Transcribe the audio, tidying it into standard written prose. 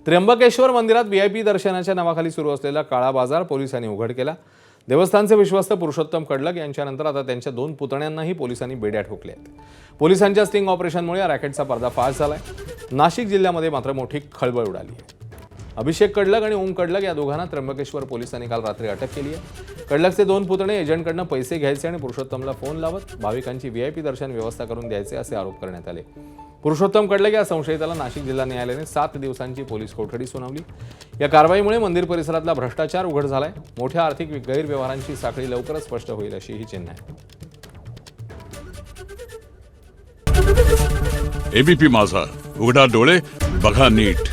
त्र्यंबकेश्वर मंदिरात व्हीआयपी दर्शनाच्या नावाखाली सुरू असलेला काळा बाजार पोलिसांनी उघड केला। देवस्थानचे विश्वस्त पुरुषोत्तम कडलक यांच्यानंतर आता त्यांच्या 2 पुतण्यांनाही पोलिसांनी बेड्या ठोकल्या आहेत। पोलिसांच्या स्टिंग ऑपरेशनमुळे या रॅकेटचा पर्दाफाश झालाय। नाशिक जिल्ह्यामध्ये मात्र मोठी खळबळ उडाली आहे। अभिषेक कडलक आणि ओम कडलक या दोघांना त्र्यंबकेश्वर पोलिसांनी काल रात्री अटक केली आहे। कडलकचे 2 पुतणे एजंटकडनं पैसे घ्यायचे आणि पुरुषोत्तमला फोन लावत भाविकांची व्हीआयपी दर्शन व्यवस्था करून द्यायचे असे आरोप करण्यात आले। पुरुषोत्तम कडलक या संशयिताला नाशिक जिल्हा न्यायालयाने 7 दिवसांची पोलीस कोठडी सुनावली। या कारवाईमुळे मंदिर परिसरातला भ्रष्टाचार उघड झालाय। मोठ्या आर्थिक गैरव्यवहारांची साखळी लवकरच स्पष्ट होईल अशी ही चिन्ह आहे। एबीपी माझा, उघडा डोळे बघा नीट।